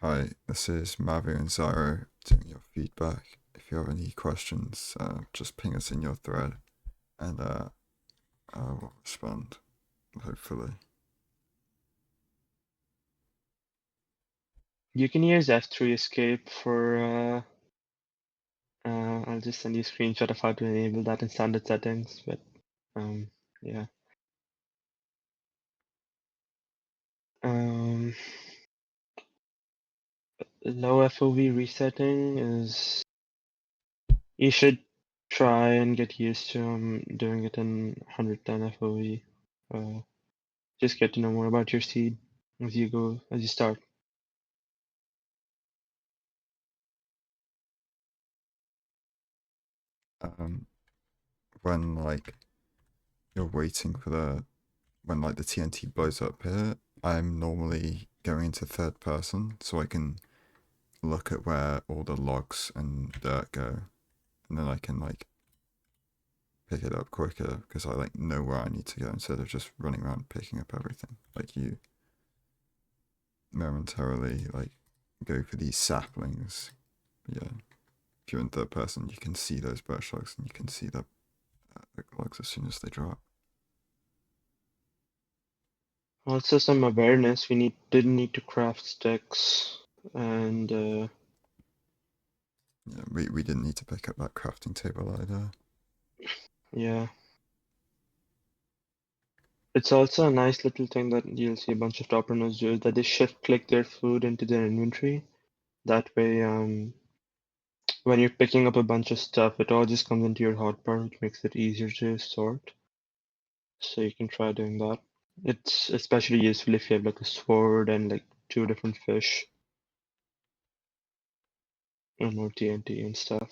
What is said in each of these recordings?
Hi, this is Mauvu and Xyroah doing your feedback. If you have any questions, just ping us in your thread and I'll respond, hopefully. You can use F3 escape for, I'll just send you a screenshot of how to enable that in standard settings, but yeah. Low FOV resetting is, you should try and get used to doing it in 110 FOV. Just get to know more about your seed as you start. When like you're waiting for when like the TNT blows up here, I'm normally going into third person so I can look at where all the logs and dirt go, and then I can like pick it up quicker because I like know where I need to go instead of just running around picking up everything. Like you momentarily like go for these saplings. Yeah, if you're in third person, you can see those birch logs and you can see the logs as soon as they drop. Also, some awareness. We didn't need to craft sticks, and Yeah, we didn't need to pick up that crafting table either. yeah. It's also a nice little thing that you'll see a bunch of top runners do, is that they shift click their food into their inventory. That way, when you're picking up a bunch of stuff, it all just comes into your hotbar, which makes it easier to sort. So you can try doing that. It's especially useful if you have like a sword and like 2 different fish and more TNT and stuff.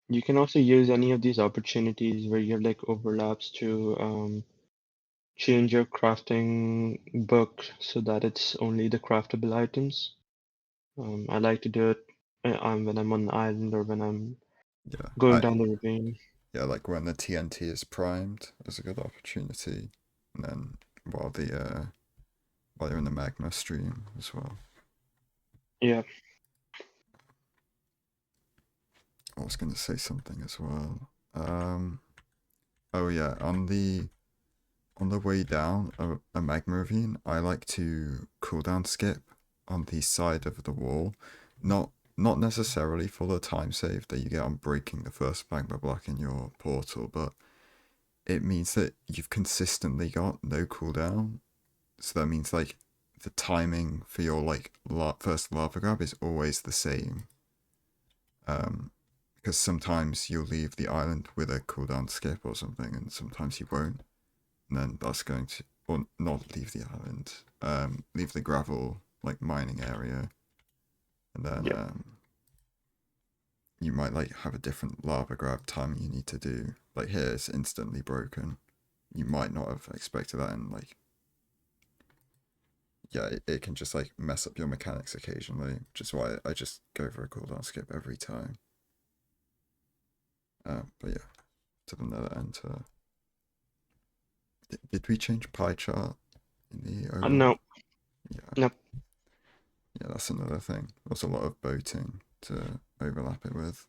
You can also use any of these opportunities where you have like overlaps to change your crafting book so that it's only the craftable items. I like to do it when I'm on an island or when I'm Yeah, going down the ravine. yeah, like when the TNT is primed, there's a good opportunity, and then while while you're in the magma stream as well. Yeah. I was going to say something as well. Oh yeah, on the way down a magma ravine, I like to cooldown skip on the side of the wall, not necessarily for the time save that you get on breaking the first magma block in your portal, but it means that you've consistently got no cooldown. So that means like the timing for your like first lava grab is always the same. Because sometimes you'll leave the island with a cooldown skip or something, and sometimes you won't. And then that's going to, or not leave the island, leave the gravel like mining area, and then Yep. you might like have a different lava grab timing you need to do. Like here, it's instantly broken. You might not have expected that, and like yeah, it can just like mess up your mechanics occasionally, which is why I just go for a cooldown skip every time. But yeah, to the nether enter. Did we change pie chart in the overlap? No. Yeah, Nope. yeah, that's another thing. There's a lot of boating to overlap it with.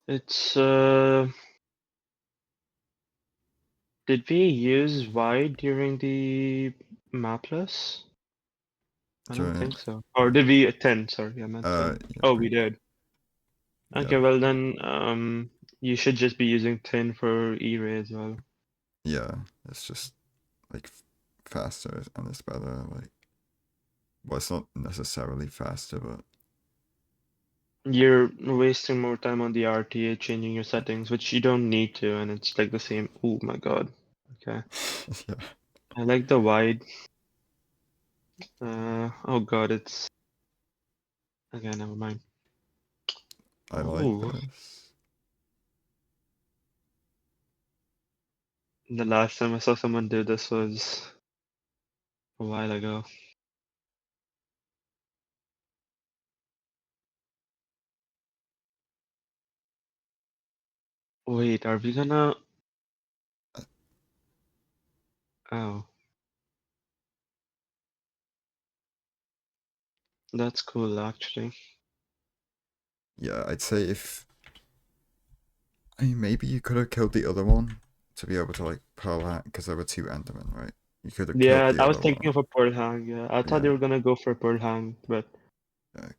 It's did we use wide during the mapless? I don't During, think so. Or did we attend? Sorry, I meant 10. yeah, Oh, we did. yeah, Okay, well then, you should just be using 10 for E-ray as well. yeah. It's just like faster and it's better. Like, well, it's not necessarily faster, but You're wasting more time on the RTA changing your settings, which you don't need to, and it's like the same. Oh my God. Okay. yeah, I like the wide. Oh God, it's okay. Never mind. I like Oh, this. the last time I saw someone do this was a while ago. Wait, are we gonna? Uh, Oh, that's cool actually. Yeah, I'd say if I mean, maybe you could have killed the other one to be able to like pearl hack because there were two Endermen, right? You could have killed Yeah, the I was other thinking one. of a pearl hang. Yeah, I thought they Yeah, were gonna go for a pearl hang, but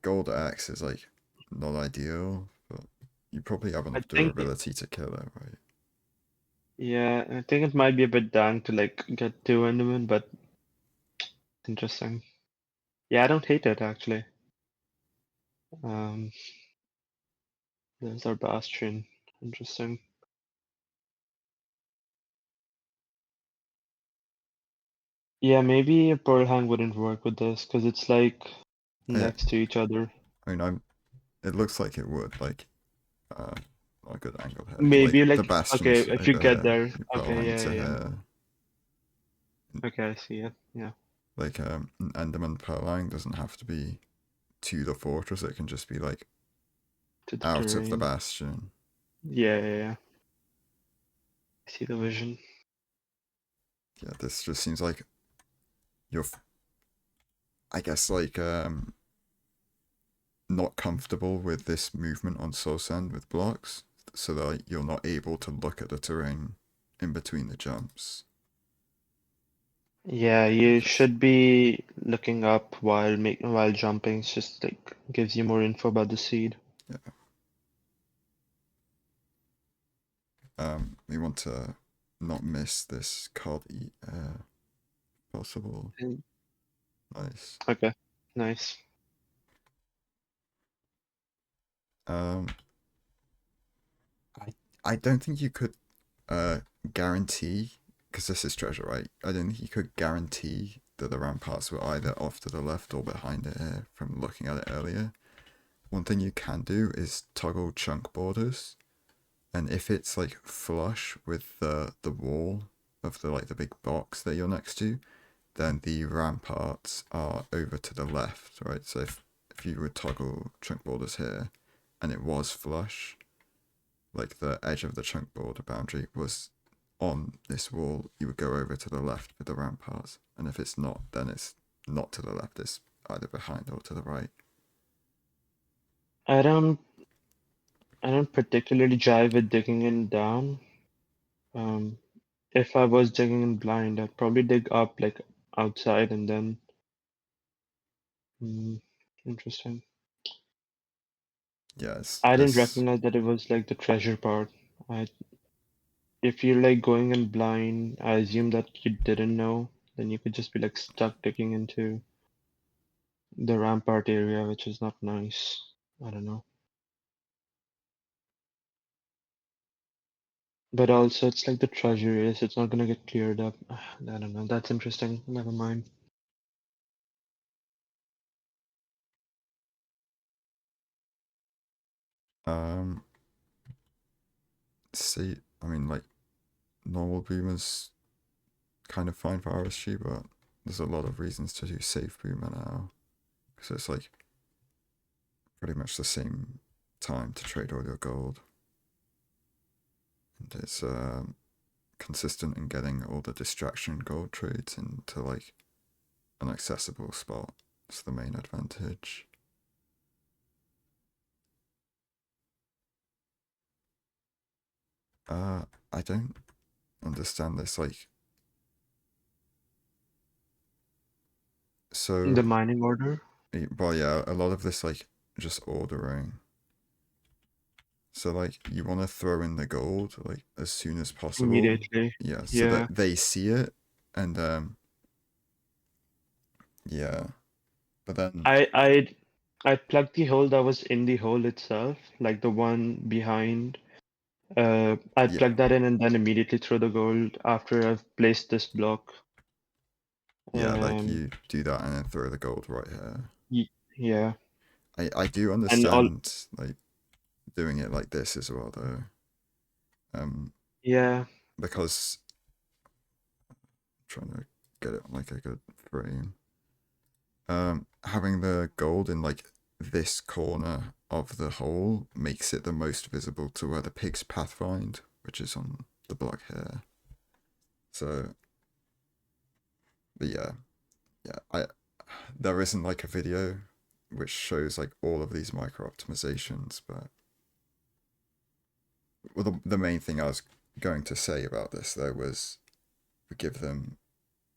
gold axe is like not ideal, but you probably have I enough think, durability to kill it, right? yeah, I think it might be a bit dank to like get two Enderman, but interesting. Yeah, I don't hate it actually. Um, there's our bastion. Interesting. Yeah, maybe a pearl hang wouldn't work with this because it's like Yeah, next to each other. I mean, I'm. It looks like it would like uh, not a good angle here. Like Maybe the like okay, bastions if you over get here, there. you pearl Okay, hang yeah, to yeah. here. Okay, I see it. Yeah, Like an Enderman pearl hang doesn't have to be to the fortress. It can just be like to the out of the terrain. bastion. Yeah, yeah, yeah. I see the vision. Yeah, this just seems like you're. I guess like not comfortable with this movement on Soul Sand with blocks, so that you're not able to look at the terrain in between the jumps. Yeah, you Just should be looking up while jumping. It's just like gives you more info about the seed. yeah. We want to not miss this card eat possible. Mm. Nice. Okay, nice. Um, I I don't think you could uh guarantee because this is treasure, right? I don't think you could guarantee that the ramparts were either off to the left or behind it here from looking at it earlier. One thing you can do is toggle chunk borders, and if it's like flush with the wall of the like the big box that you're next to, then the ramparts are over to the left, right? So if you would toggle chunk borders here, and it was flush, like the edge of the chunk border boundary was on this wall, you would go over to the left with the ramparts, and if it's not, then it's not to the left. It's either behind or to the right. I don't I don't particularly jive with digging in down. Um, if I was digging in blind, I'd probably dig up like outside and then. Hmm, interesting. Yeah, I didn't there's recognize that it was like the treasure part. I If you're like going in blind, I assume that you didn't know. Then you could just be like stuck digging into the rampart area, which is not nice. I don't know. But also, it's like the treasure is. It's not gonna get cleared up. I don't know. That's interesting. Never mind. um see, I mean like normal boomers kind of fine for RSG, but there's a lot of reasons to do safe boomer now because it's like pretty much the same time to trade all your gold, and it's consistent in getting all the distraction gold trades into like an accessible spot. It's the main advantage. I don't understand this. Like, so, The mining order well, yeah, a lot of this like just ordering. So like you want to throw in the gold like as soon as possible. immediately. Yeah, so Yeah. that they see it and yeah. But then I I I plugged the hole that was in the hole itself, like the one behind. I'd yeah, plug that in and then immediately throw the gold after I've placed this block. yeah, like Um, you do that and then throw the gold right here. yeah, I do and all understand like doing it like this as well though. Um yeah. because I'm trying to get it on like a good frame. Having the gold in like this corner of the hole makes it the most visible to where the pigs pathfind, which is on the block here. So, but there isn't like a video which shows like all of these micro optimizations, but well, the main thing I was going to say about this though was we give them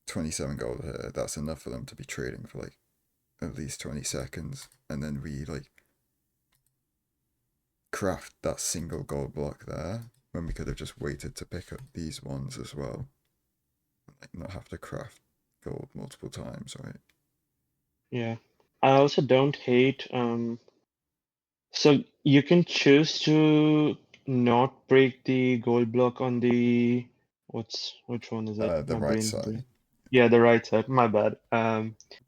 27 gold here. That's enough for them to be trading for like at least 20 seconds, and then we like craft that single gold block there when we could have just waited to pick up these ones as well, like not have to craft gold multiple times, right? Yeah. I also don't hate so you can choose to not break the gold block on the which one is it? The My right brain's side. yeah, the right side. My bad.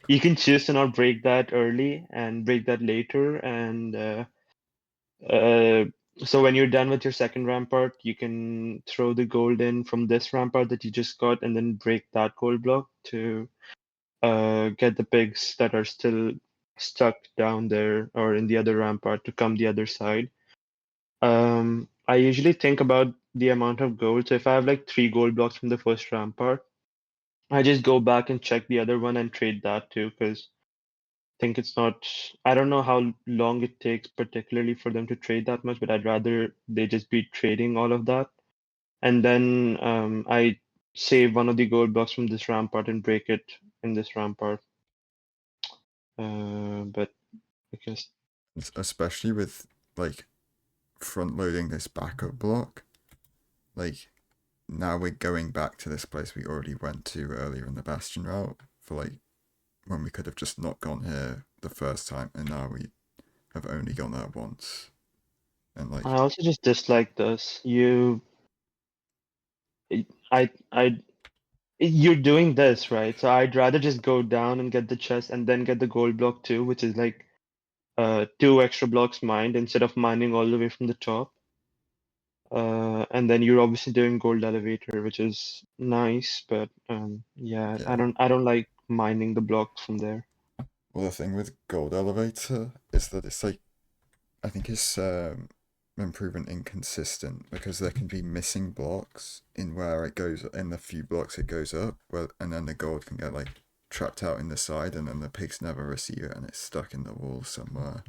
You can choose to not break that early and break that later, and uh, so when you're done with your second rampart, you can throw the gold in from this rampart that you just got, and then break that gold block to get the pigs that are still stuck down there or in the other rampart to come the other side. I usually think about the amount of gold. So if I have like 3 gold blocks from the first rampart, I just go back and check the other one and trade that too, because I think it's not, I don't know how long it takes particularly for them to trade that much, but I'd rather they just be trading all of that. And then I save one of the gold blocks from this rampart and break it in this rampart. But I guess, Especially with like front loading this backup block, like now we're going back to this place we already went to earlier in the Bastion route for like when we could have just not gone here the first time, and now we have only gone there once. And like, I also just dislike this. I you're doing this, right? So I'd rather just go down and get the chest and then get the gold block too, which is like 2 extra blocks mined instead of mining all the way from the top. And then you're obviously doing gold elevator, which is nice, but yeah, yeah. I don't like mining the blocks from there. Well, the thing with gold elevator is that it's like I think it's been proven inconsistent because there can be missing blocks in where it goes in the few blocks it goes up, well, and then the gold can get like trapped out in the side, and then the pigs never receive it, and it's stuck in the wall somewhere.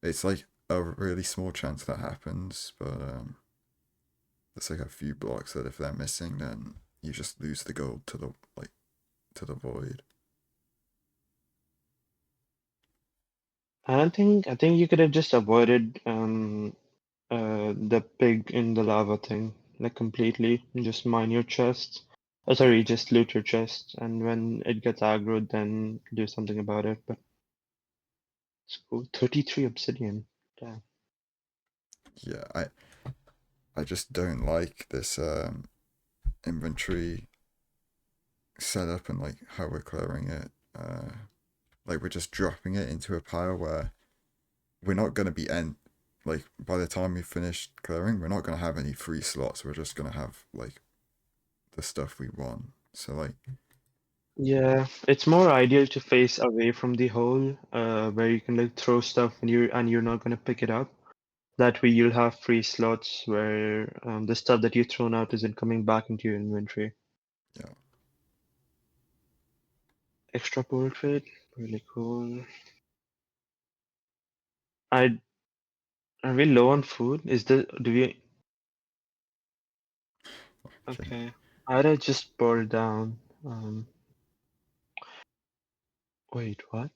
It's like a really small chance that happens, but there's like a few blocks that if they're missing, then you just lose the gold to the like to the void. I think you could have just avoided the pig in the lava thing, like completely. Just mine your chest. Oh, sorry, just loot your chest, and when it gets aggroed, then do something about it. But it's cool. 33 obsidian. Damn. Yeah, I just don't like this inventory setup and like how we're clearing it. Like we're just dropping it into a pile where we're not gonna be like by the time we finish clearing, we're not gonna have any free slots. We're just gonna have like the stuff we want. So like Yeah, it's more ideal to face away from the hole, where you can like throw stuff and you're not gonna pick it up. That way you'll have free slots where the stuff that you've thrown out isn't coming back into your inventory. yeah, Extra portrait, really cool. I Are we low on food? Do we okay. okay. I'd just boil down. Wait, what?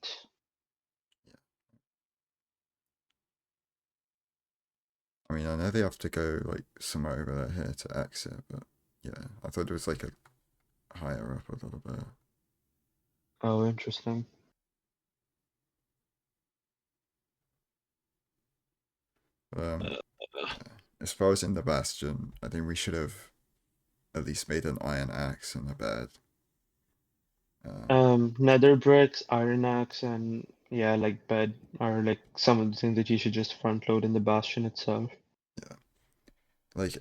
I mean, I know they have to go like somewhere over there here to exit, but yeah, I thought it was like a higher up a little bit. Oh, interesting. Um, Uh, yeah. As far as in the Bastion, I think we should have at least made an iron axe and a bed. Nether bricks, iron axe, and yeah, like bed are like some of the things that you should just front load in the bastion itself. Yeah, like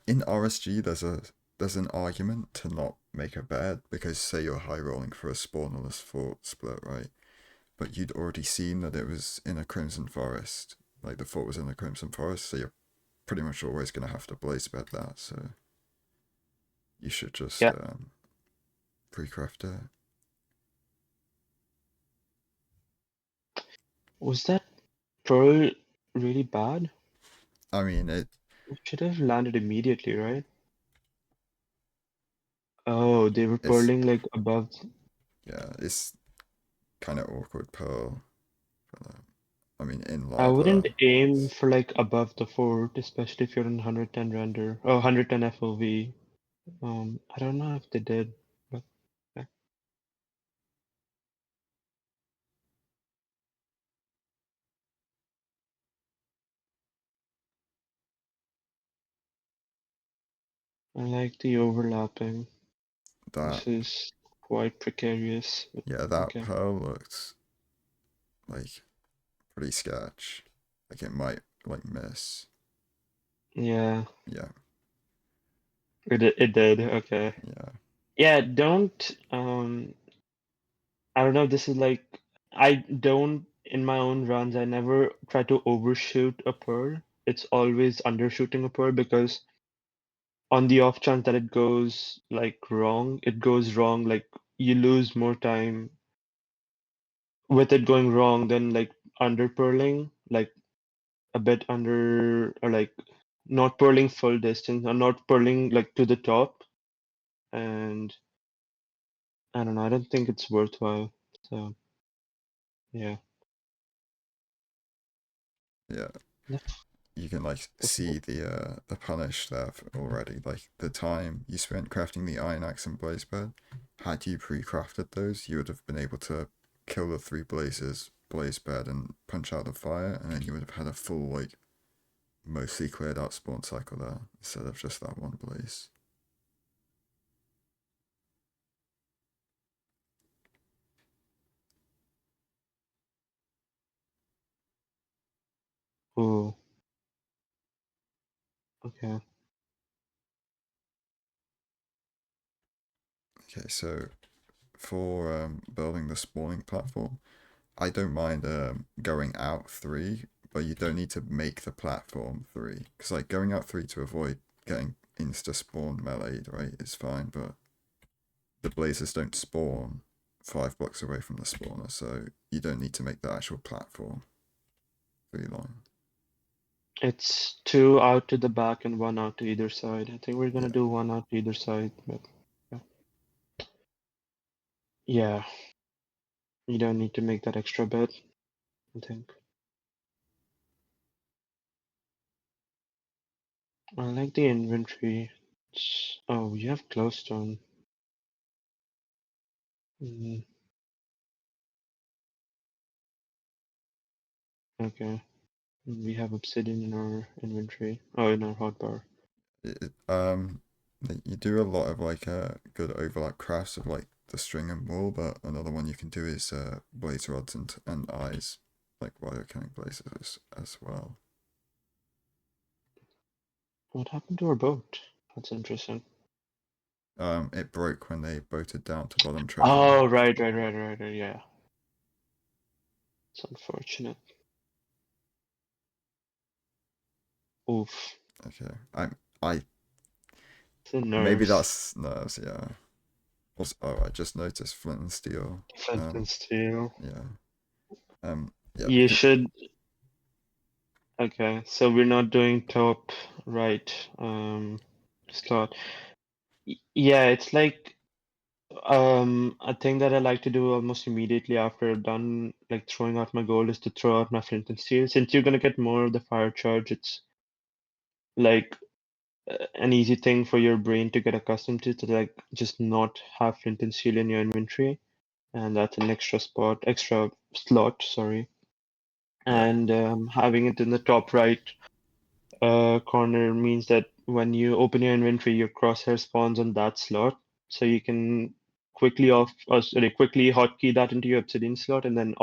in RSG, there's an argument to not make a bed because say you're high rolling for a spawnerless fort split, right? but you'd already seen that it was in a crimson forest. Like the fort was in a crimson forest, so you're pretty much always going to have to blaze bed that. So you should just Yeah. pre-craft it. Was that pearl really bad? I mean, It should have landed immediately, right? Oh, they were it's purling like above. yeah, it's kind of awkward pearl. But, I mean, in I wouldn't lava, aim for like above the fort, especially if you're in 110 render. Oh, 110 FOV. I don't know if they did, but yeah. I like the overlapping. that This is quite precarious, but yeah, that okay. pearl looks like pretty sketch. Like it might like miss. Yeah, Yeah, it did. Okay. yeah, Yeah, don't I don't know if this is like I don't in my own runs I never try to overshoot a pearl. It's always undershooting a pearl because on the off chance that it goes like wrong, it goes wrong, like you lose more time with it going wrong than like under purling, like a bit under or like not purling full distance or not purling like to the top. And I don't know, I don't think it's worthwhile. So yeah. yeah. That's You can like see the punish there already. Like the time you spent crafting the iron axe and blaze bed. Had you pre-crafted those, you would have been able to kill the three blazes, blaze bed, and punch out the fire, and then you would have had a full like mostly cleared out spawn cycle there instead of just that one blaze. oh, okay. Okay, so for building the spawning platform, I don't mind going out three, but you don't need to make the platform three. Because like going out three to avoid getting insta spawn meleeed, right, is fine, but the blazers don't spawn 5 blocks away from the spawner, so you don't need to make the actual platform three long. It's two out to the back and one out to either side. I think we're gonna Yeah, do one out to either side, but yeah. Yeah, you don't need to make that extra bit, I think. I like the inventory. Oh, you have glowstone. Mm, okay. We have obsidian in our inventory. Oh, in our hotbar. it, you do a lot of like good overlap crafts of like the string and wool, but another one you can do is blaze rods and eyes, like wire killing blazes as well. What happened to our boat? That's interesting. It broke when they boated down to bottom treasure. Oh, right. Yeah, it's unfortunate. Oof. Okay, I The maybe nerves. that's nerves. Yeah. Also, oh, I just noticed flint and steel. Flint and steel. Yeah. Yeah. You should. Okay, so we're not doing top right slot. Yeah, it's like a thing that I like to do almost immediately after I'm done like throwing out my gold is to throw out my flint and steel. Since you're gonna get more of the fire charge, it's like an easy thing for your brain to get accustomed to like just not have flint and steel in your inventory, and that's an extra slot, sorry. Yeah. And having it in the top right corner means that when you open your inventory, your crosshair spawns on that slot, so you can quickly hotkey that into your obsidian slot, and then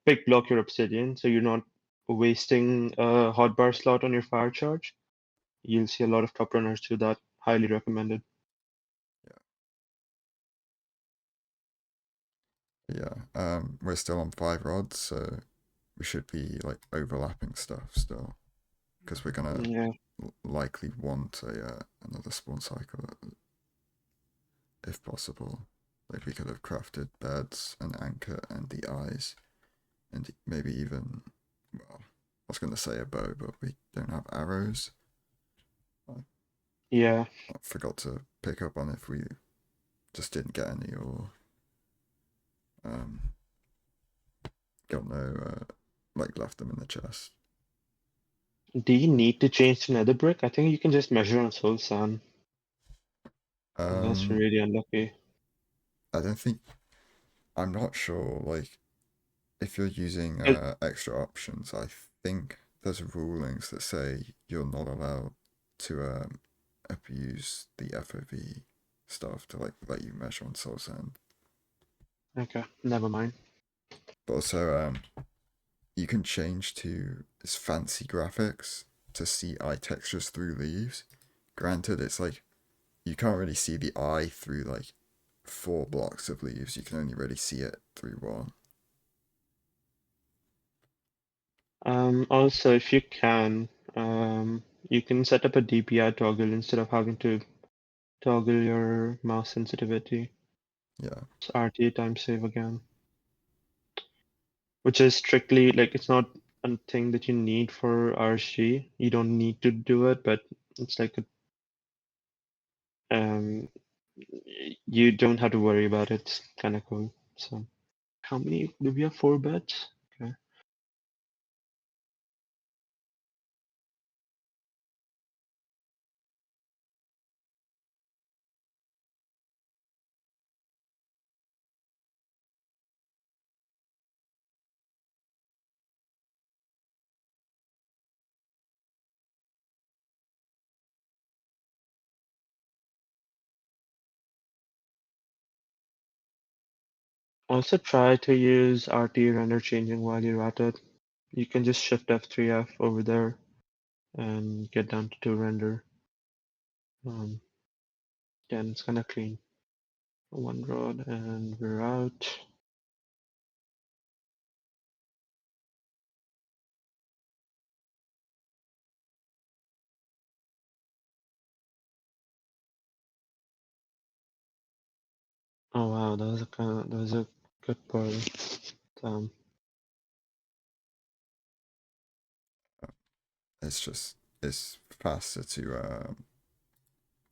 pick block your obsidian, so you're not wasting a hotbar slot on your fire charge. You'll see a lot of top runners do that. Highly recommended. Yeah. Yeah, we're still on 5 rods, so we should be like overlapping stuff still, because we're gonna Yeah. likely want another spawn cycle if possible. Like we could have crafted beds, an anchor, and the eyes, and maybe even, well, I was gonna say a bow, but we don't have arrows. Yeah. I forgot to pick up on if we just didn't get any or um, got no like left them in the chest. Do you need to change to nether brick? I think you can just measure on soul sand, unless you're Um, really unlucky. I don't think, I'm not sure. Like if you're using It- extra options, I think there's rulings that say you're not allowed to abuse the FOV stuff to like let you measure on soul sand. Okay, never mind. But also, you can change to this fancy graphics to see eye textures through leaves. Granted, it's like you can't really see the eye through like 4 blocks of leaves. You can only really see it through one. Also, if you can set up a DPI toggle instead of having to toggle your mouse sensitivity. Yeah. It's RTA time save again, which is strictly like it's not a thing that you need for RSG. You don't need to do it, but it's like you don't have to worry about it. It's kind of cool. So, how many do we have? 4 beds. Okay. Also try to use RT render changing while you're at it. You can just shift F3F over there and get down to 2 render. Again, it's kind of clean. 1 rod and we're out. Oh wow, that was a good pearl. Um, It's faster to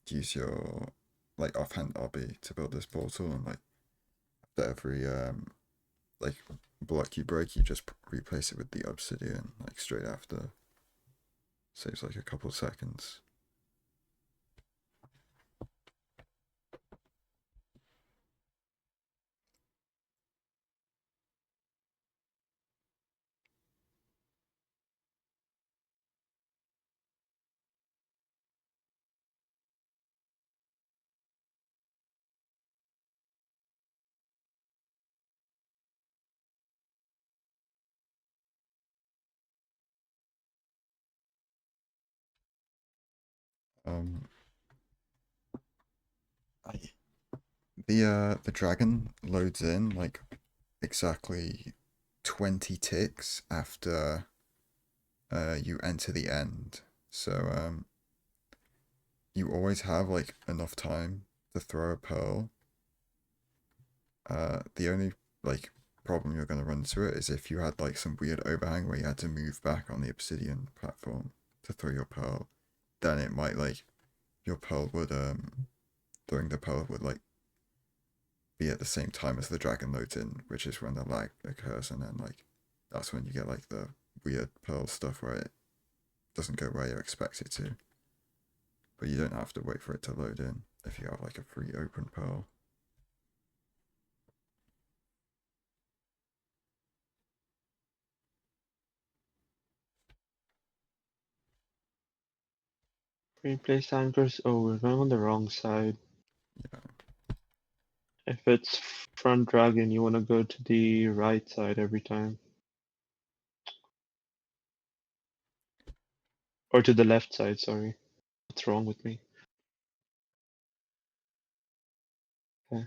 use your like offhand obby to build this portal, and like after every like block you break, you just replace it with the obsidian like straight after. Saves like a couple seconds. Um, I, the dragon loads in like exactly 20 ticks after you enter the end. So you always have like enough time to throw a pearl. The only like problem you're gonna run into it is if you had like some weird overhang where you had to move back on the obsidian platform to throw your pearl, then it might like your pearl would throwing the pearl would like be at the same time as the dragon loads in, which is when the lag occurs, and then like that's when you get like the weird pearl stuff where it doesn't go where you expect it to. But you don't have to wait for it to load in if you have like a free open pearl. replace anchors. Oh, we're going on the wrong side. Yeah. If it's front dragon, you want to go to the right side every time. Or to the left side, sorry. What's wrong with me? Okay.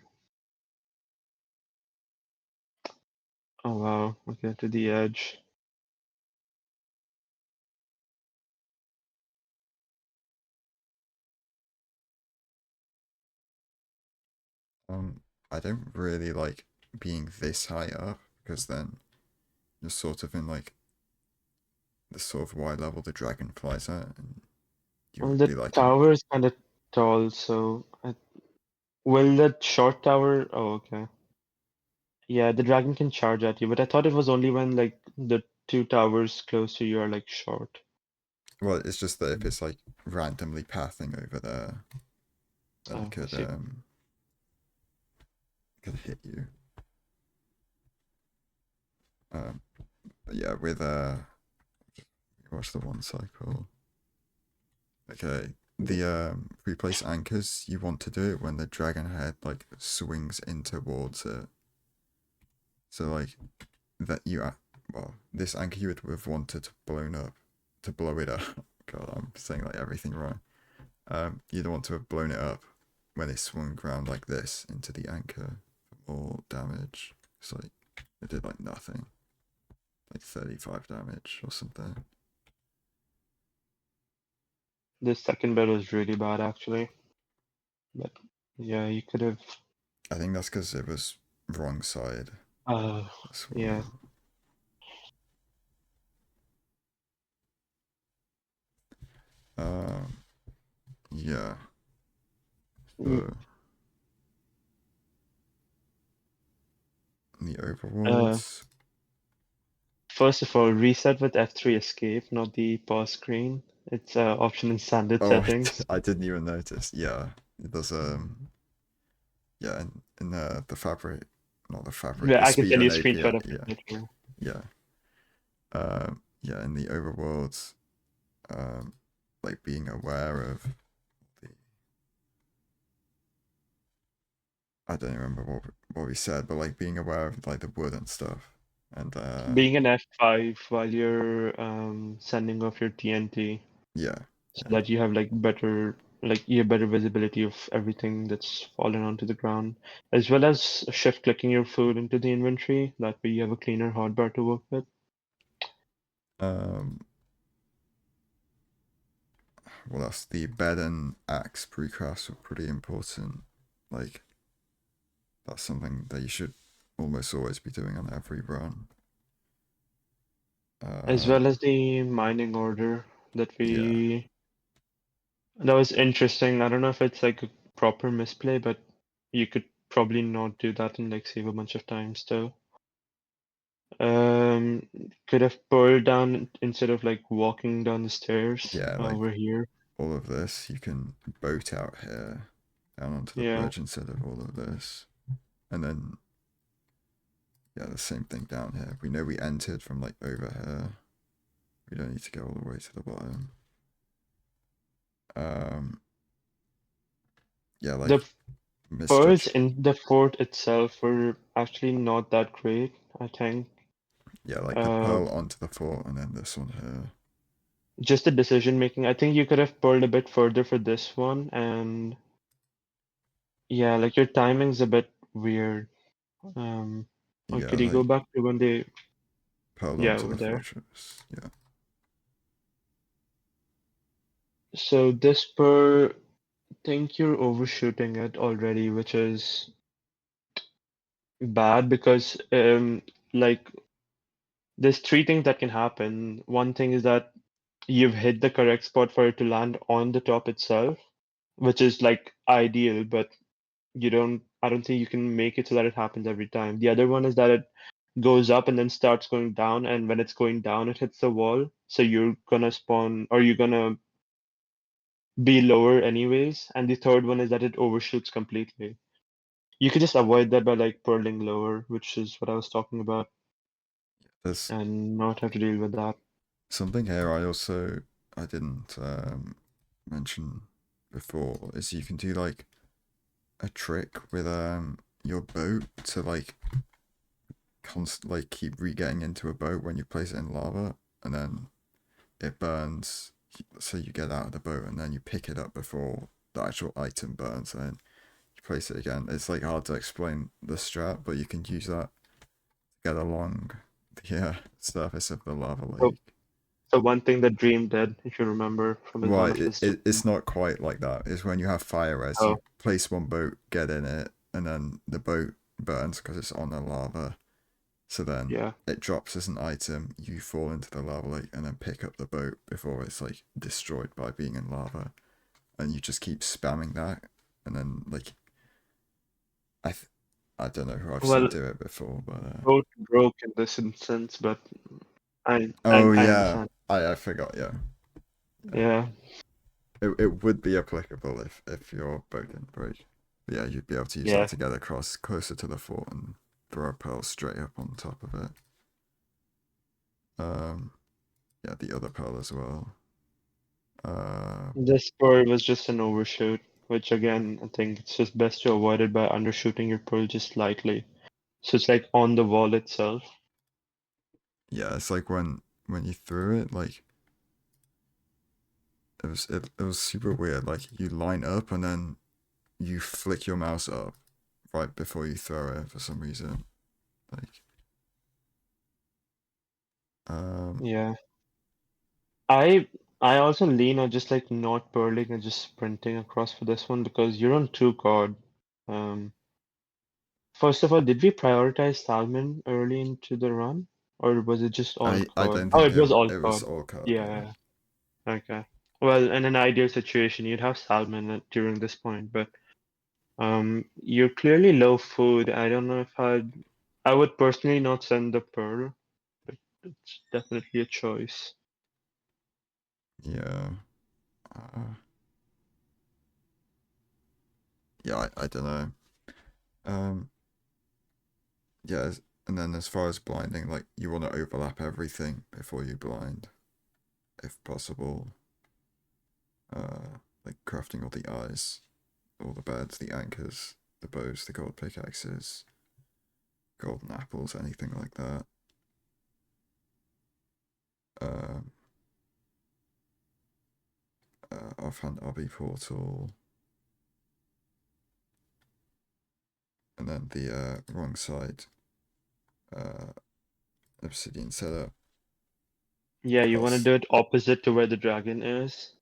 Oh wow, okay, to the edge. I don't really like being this high up because then you're sort of in like the sort of Y level the dragon flies at, and you Well, would the be like in. tower is kind of tall, so will the short tower? Oh, okay. Yeah, the dragon can charge at you, but I thought it was only when like the two towers close to you are like short. Well, it's just that if it's like randomly pathing over there, then it Oh, I see. could hit you. Um, but yeah, with what's the one cycle? Okay, the replace anchors. You want to do it when the dragon head like swings in towards it. So like that well, this anchor you would have wanted to blow it up. God, I'm saying like everything wrong. You'd want to have blown it up when it swung around like this into the anchor for more damage. It's like it did like nothing, like 35 damage or something. The second bed was really bad actually, but yeah, you could have. I think that's because it was wrong side Uh, as yeah. well. Um, yeah. Mm, So the Uh, overworlds. First of all, reset with F3 escape, not the pause screen. It's option in standard Oh, settings. I didn't even notice. Yeah, it does. Yeah, in the fabric, not the fabric, Yeah, the I can send you speedrun a screenshot API. of it Yeah, later. yeah. Yeah, in the overworlds, um, like being aware of the. I don't remember what we said, but like being aware of like the wood and stuff, and Being an F5 while you're sending off your TNT, yeah, so yeah. that you have you have better visibility of everything that's fallen onto the ground, as well as shift clicking your food into the inventory. That way you have a cleaner hotbar to work with. Um, well, that's the bed and axe precrafts were pretty important. Like that's something that you should almost always be doing on every run. As Uh, well as the mining order that yeah, we that was interesting. I don't know if it's like a proper misplay, but you could probably not do that and like save a bunch of time still. Um, could have pulled down instead of like walking down the stairs yeah. Like over here. all of this, you can boat out here down onto the Yeah. bridge instead of all of this, and then yeah, the same thing down here. We know we entered from like over here. We don't need to go all the way to the bottom. Um, yeah, The like pearls misjudge. in the fort itself were actually not that great, I think. Yeah, like the Uh, pearl onto the fort, and then this one here. just the decision making. I think you could have pulled a bit further for this one, and yeah, like your timing's a bit weird. Um, Yeah, could you go like back to when they, pearl yeah, onto over the there. fortress. Yeah. So this per, think you're overshooting it already, which is bad because like there's three things that can happen. One thing is that you've hit the correct spot for it to land on the top itself, which is like ideal, but I don't think you can make it so that it happens every time. The other one is that it goes up and then starts going down, and when it's going down, it hits the wall. So you're gonna spawn, or you're gonna be lower anyways. And the third one is that it overshoots completely. You could just avoid that by like purling lower, which is what I was talking about, There's and not have to deal with that. something here I didn't mention before is you can do like a trick with your boat to like like keep re-getting into a boat when you place it in lava, and then it burns, so you get out of the boat and then you pick it up before the actual item burns, and then you place it again. It's like hard to explain the strat, but you can use that to get along the surface of the lava So, lake. so one thing that Dream did, if you remember from his one Right, of his it's not quite like that. It's when you have fire res, oh you place one boat, get in it, and then the boat burns because it's on the lava. So then yeah. it drops as an item, you fall into the lava lake, and then pick up the boat before it's like destroyed by being in lava. And you just keep spamming that, and then like I don't know who I've seen Well, do it before, but boat broke in this instance, but I I, oh I yeah, understand. I forgot. Yeah, Yeah. it would be applicable if your boat didn't break. But yeah, you'd be able to use that Yeah. to get across closer to the fort and throw a pearl straight up on top of it. Yeah, the other pearl as well. This bird was just an overshoot, which again, I think it's just best to avoid it by undershooting your pearl just slightly. So it's like on the wall itself. Yeah, it's like when you threw it, like it was super weird. Like you line up and then you flick your mouse up right before you throw it for some reason. Like Yeah. I I also lean on just like not purling and just sprinting across for this one because you're on two card. Um, First of all, did we prioritize salmon early into the run, or was it just all I cod? don't Oh, think it was all it was cod. all cod. Yeah. Yeah. Okay. Well, in an ideal situation, you'd have salmon during this point, but you're clearly low food. I don't know if I would personally not send the pearl, but it's definitely a choice. Yeah. Uh, yeah, I don't know. Um, yeah, and then as far as blinding, like you want to overlap everything before you blind, if possible. Like crafting all the eyes, all the beds, the anchors, the bows, the gold pickaxes, golden apples, anything like that. Um, Offhand obby portal, and then the wrong side uh, obsidian setup. Yeah, you want to Plus, do it opposite to where the dragon is.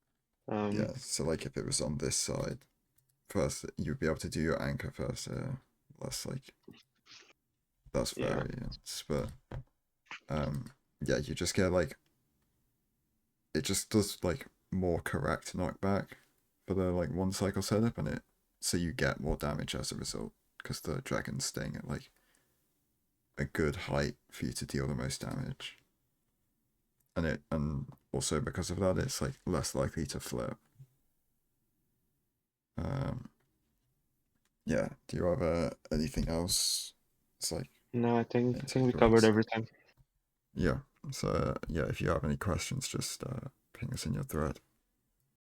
yeah, so like if it was on this side, first you'd be able to do your anchor first. That's like that's Yeah. variance, but yeah, you just get like it just does like more correct knockback for the like one cycle setup, and it so you get more damage as a result because the dragon's staying at like a good height for you to deal the most damage, and also because of that, it's like less likely to flip. Um, yeah. Do you have anything else? It's like No, I think main I think we covered takeaways. everything. Yeah. So yeah, if you have any questions, just ping us in your thread.